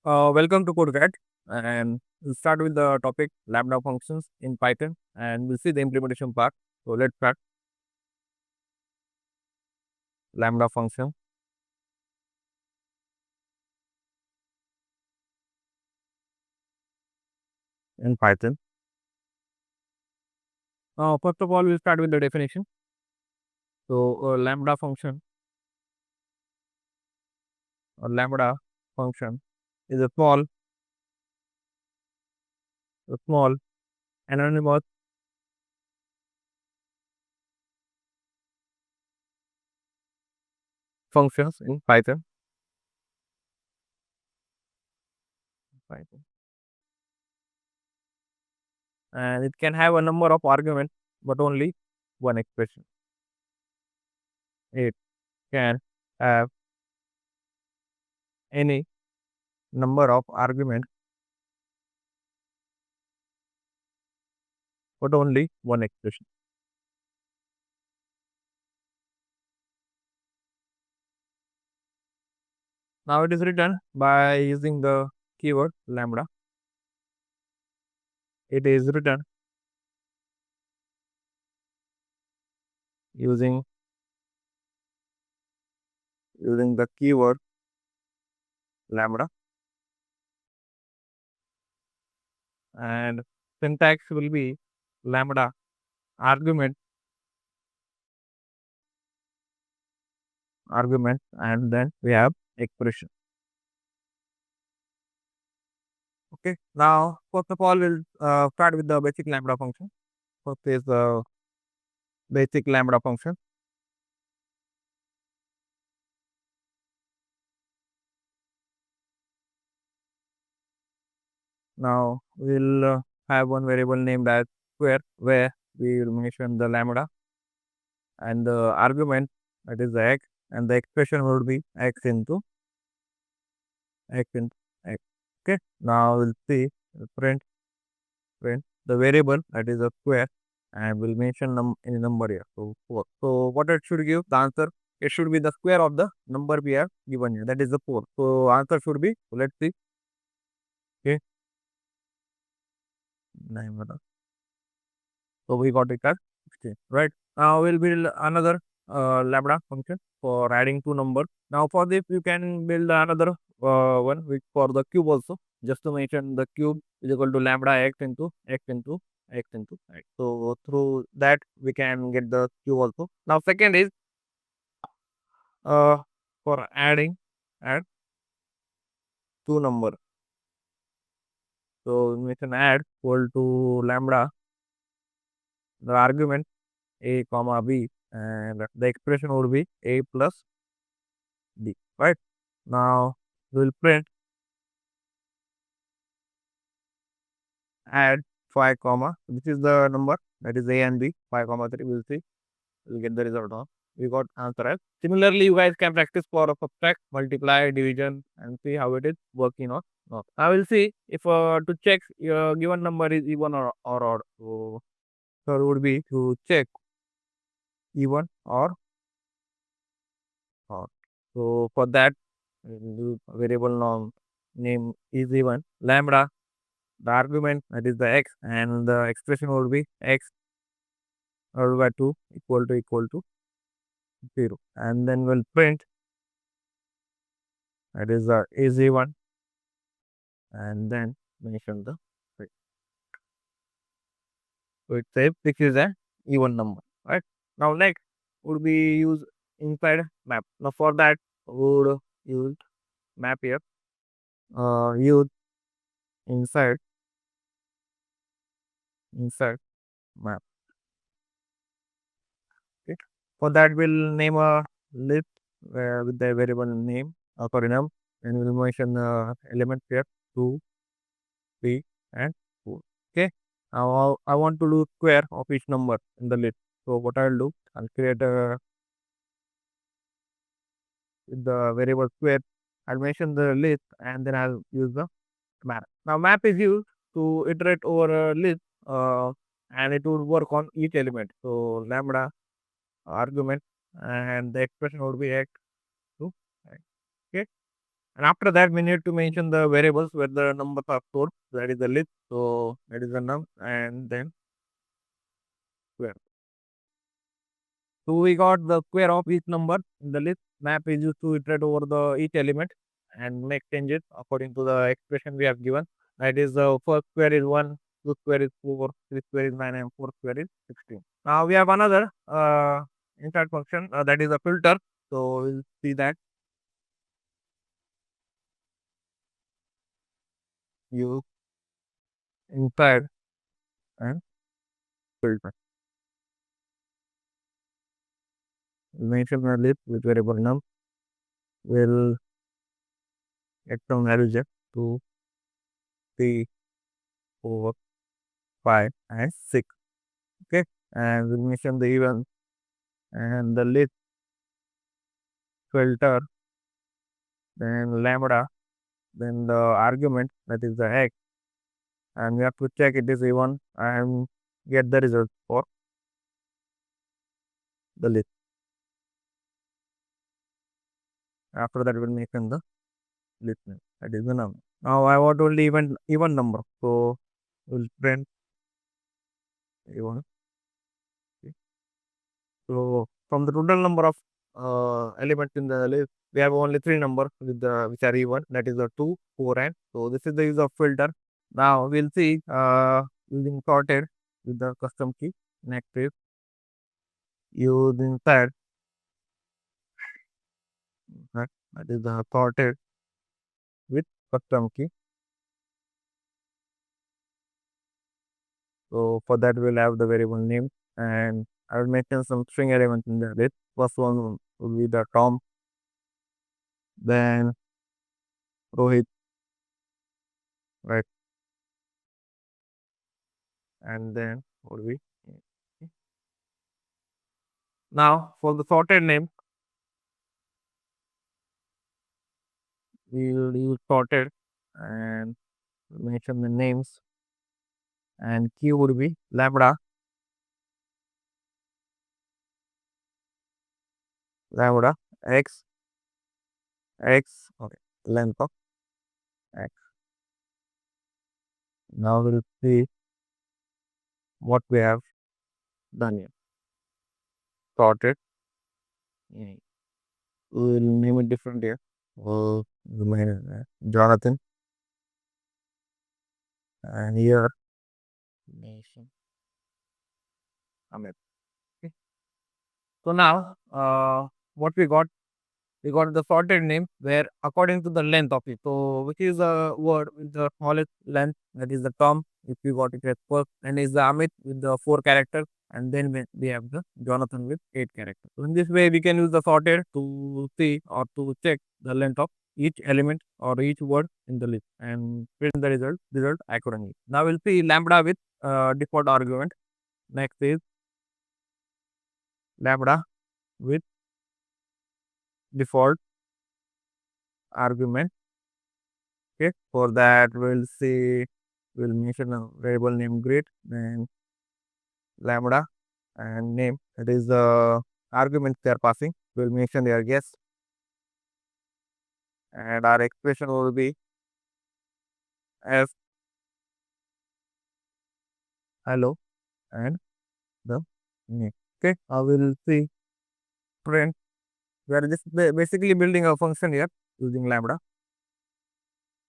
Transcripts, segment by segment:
Welcome to CodeCat, and we'll start with the topic Lambda functions in Python, and we'll see the implementation part. So let's start Lambda function in Python. First of all, we'll start with the definition. So Lambda function or Lambda function is a small anonymous functions in Python, and it can have a number of arguments, but only one expression. It can have any number of arguments, but only one expression. Now it is written by using the keyword lambda. It is written using the keyword lambda, and syntax will be lambda argument, and then we have expression. Okay. Now first of all, we'll start with the basic lambda function. First is the basic lambda function. Now we'll have one variable named as square, where we will mention the lambda, and the argument, that is the x, and the expression would be x into x. Okay. Now we'll see print the variable, that is a square, and we'll mention any number here. So 4. So what it should give the answer? It should be the square of the number we have given here, that is the 4. So answer should be, so let's see. Okay. So we got it as 16, right? Now we'll build another lambda function for adding two numbers. Now for this, you can build another one which for the cube also. Just to mention, the cube is equal to lambda x into x into x into x. So through that we can get the cube also. Now second is uh, for add two number. So we can add equal to lambda, the argument a comma b, and the expression would be a plus b, right? Now we'll print add 5 comma, this is the number, that is a and b, 5 comma 3. We'll see, we'll get the result now. We got answer as. Similarly, you guys can practice for subtract, multiply, division, and see how it is working or not. I will see if to check your given number is even or odd. So it would be to check even or odd. So for that, variable name is even lambda, the argument, that is the x, and the expression would be x divided by 2 equal to 0, and then we'll print, that is the easy one, and then mention the rate. So it says this is an even number, right? Now next would be use inside map. Now for that would use map here, use inside map. Okay. For that we'll name a list with the variable name, sorry, num, and we'll mention the element here 2, 3, and 4. Okay. Now I want to do square of each number in the list. So what I'll do, I'll create a with the variable square. I'll mention the list, and then I'll use the map. Now map is used to iterate over a list, and it will work on each element. So lambda argument, and the expression would be x to x. Okay. And after that, we need to mention the variables where the numbers are stored. That is the list. So that is the num and then square. So we got the square of each number in the list. Map is used to iterate over the each element and make changes according to the expression we have given. That is the first square is 1, 2 square is 4, 3 square is 9, and 4 square is 16. Now we have another inside function that is a filter. So we'll see that use inside and filter. We'll mention the list with variable num. We'll get some values here 2, 3, 4, 5, and 6. Okay, and we'll mention the even and the list filter, then lambda, then the argument that is the x, and we have to check it is even and get the result for the list. After that, we'll mention the list name that is the number. Now I want only even number, so we'll print even. Okay. So from the total number of elements in the list, we have only three numbers with the which are even. That is the 2, 4, and so this is the use of filter. Now we'll see using sorted with the custom key. Next is use inside that is the sorted with custom key. So for that we'll have the variable name and I will mention some string elements in the list. First one will be the Tom, then Rohit, right, and then what will be now for the sorted name we will use sorted and mention the names and key would be lambda x okay length of x. Now we'll see what we have done here. Sorted. We'll name it different here. We'll remain Jonathan. And here nation Amit. Okay. So now what we got the sorted name where according to the length of it. So which is the word with the smallest length, that is the Tom, if we got it as first, and is the Amit with the 4 characters, and then we have the Jonathan with 8 characters. So in this way we can use the sorted to see or to check the length of each element or each word in the list and print the result accordingly. Now we'll see lambda with default argument. Next is lambda with default argument. Okay, for that we'll mention a variable name greet, then lambda and name, that is the argument they are passing. We'll mention their guest and our expression will be as hello and the name. Okay, I will see print. We are just basically building a function here using lambda.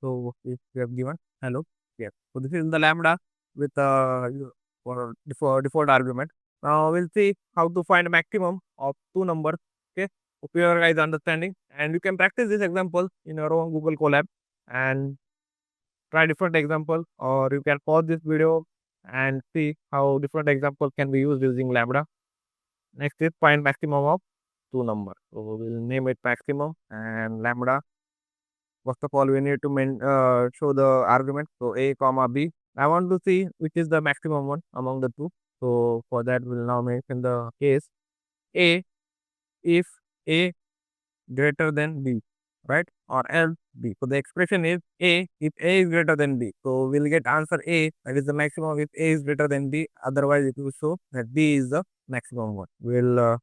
So if we have given hello, yes. So this is the lambda with for default argument. Now we'll see how to find maximum of two numbers. Okay, hope you are guys understanding, and you can practice this example in your own Google Colab and try different examples, or you can pause this video and see how different examples can be used using lambda. Next is find maximum of two numbers. So we'll name it maximum and lambda. First of all, we need to show the argument. So a comma b. I want to see which is the maximum one among the two. So for that, we'll now mention the case a if a greater than b, right? Or else b. So the expression is a if a is greater than b. So we'll get answer a, that is the maximum if a is greater than b. Otherwise, it will show that b is the maximum one. We'll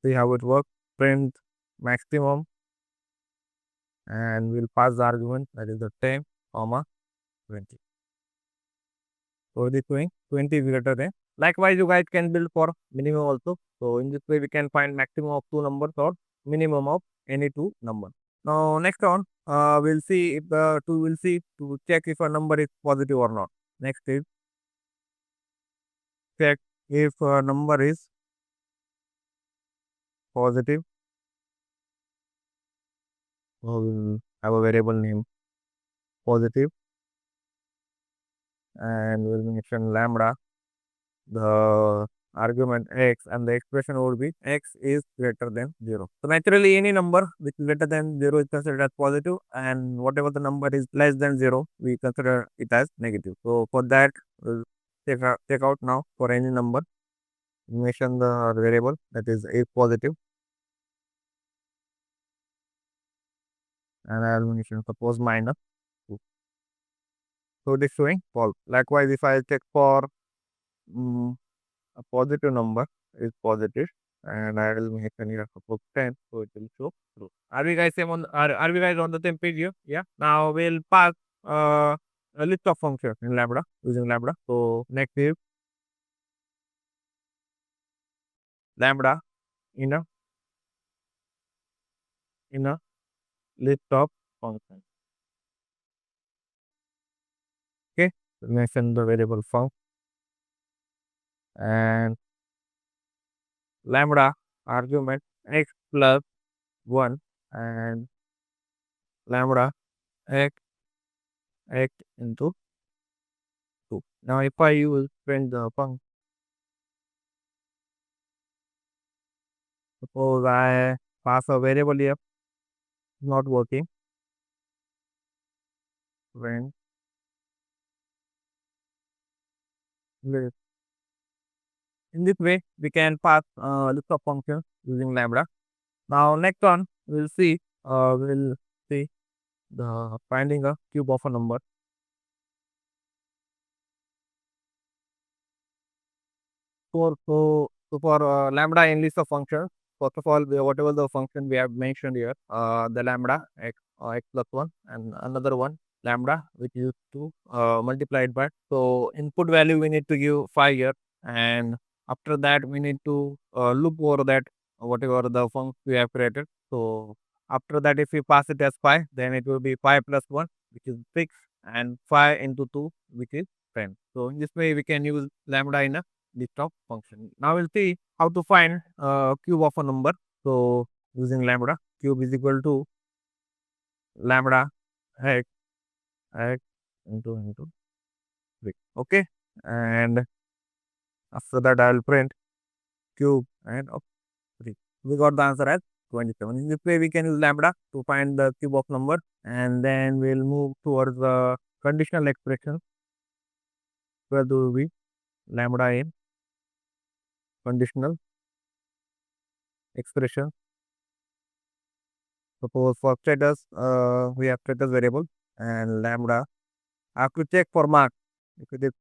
see how it works. Print maximum and we'll pass the argument, that is the 10, comma 20. So it is showing 20 is greater than. Likewise, you guys can build for minimum also. So in this way, we can find maximum of two numbers or minimum of any two numbers. Now next on, we'll see if the two will see to check if a number is positive or not. Next is check if a number is positive. So we'll have a variable name positive, and we'll mention lambda. The argument x and the expression would be x is greater than 0. So naturally any number which is greater than 0 is considered as positive, and whatever the number is less than 0 we consider it as negative. So for that we'll check out now for any number. Mention the variable that is positive, and I'll mention suppose minus 2. So it is showing false. Likewise, if I check for mm, a positive number is positive, and I will make an here suppose 10, so it will show true. Are we guys are we guys on the same page here? Yeah. Now we'll pass uh, a list of functions in lambda using lambda. So next is lambda in a in a list of functions. Okay. So mention the variable func and lambda argument x plus 1 and lambda x x into 2. Now if I use print the func, suppose I pass a variable here, not working, when in this way we can pass list of functions using lambda. Now next one we'll see the finding a cube of a number. For lambda in list of functions, first of all, whatever the function we have mentioned here, the lambda x x plus 1 and another one lambda which is to multiplied by. So input value we need to give 5 here, and after that we need to loop over that whatever the function we have created. So after that, if we pass it as 5, then it will be 5 plus 1 which is 6, and 5 into 2 which is 10. So in this way we can use lambda in a list of function. Now we'll see how to find cube of a number. So using lambda, cube is equal to lambda x x into 3. Okay, and after that I will print cube and of 3. We got the answer as 27. In this way we can use lambda to find the cube of number, and then we'll move towards the conditional expression where do we lambda in conditional expression. Suppose for status, we have status variable and lambda. I have to check for mark if it is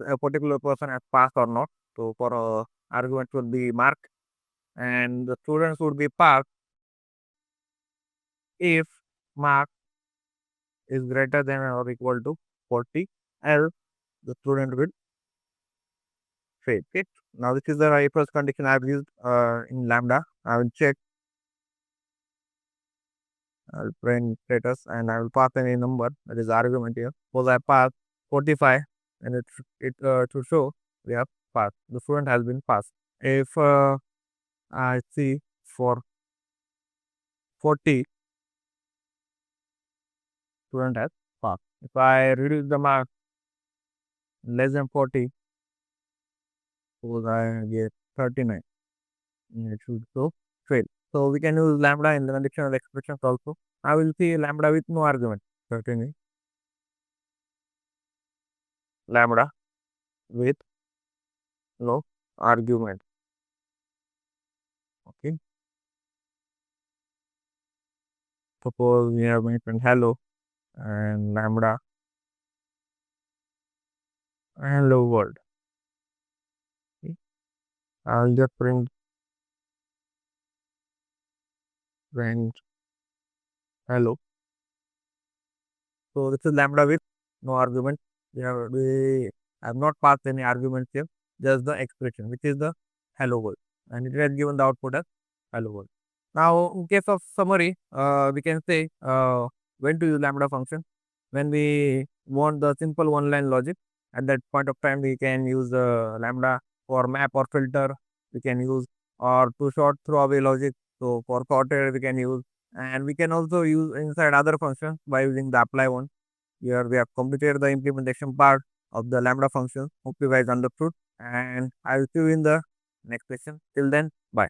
a particular person has passed or not. So for argument would be mark, and the students would be passed if mark is greater than or equal to 40, else the student will fail. Okay. Now this is the first condition I have used in lambda. I will check. I will print status and I will pass any number that is argument here. Suppose I pass 45, and it to show we have passed. The student has been passed. If I see for 40, student has passed. If I reduce the mark less than 40, suppose I get 39, it should show fail. So we can use lambda in the conditional expressions also. I will see lambda with no argument. Certainly lambda with no argument. Okay. Suppose we have mentioned hello and lambda hello world. Okay. I'll just print hello. So this is lambda with no argument. We have not passed any arguments here, just the expression, which is the hello world, and it has given the output as hello world. Now, in case of summary, we can say when to use lambda function. When we want the simple one-line logic, at that point of time, we can use lambda for map or filter. We can use or to short throwaway logic. So for sorted, we can use, and we can also use inside other functions by using the apply one. Here we have completed the implementation part of the lambda function. Hope you guys understood, and I will see you in the next session. Till then, bye.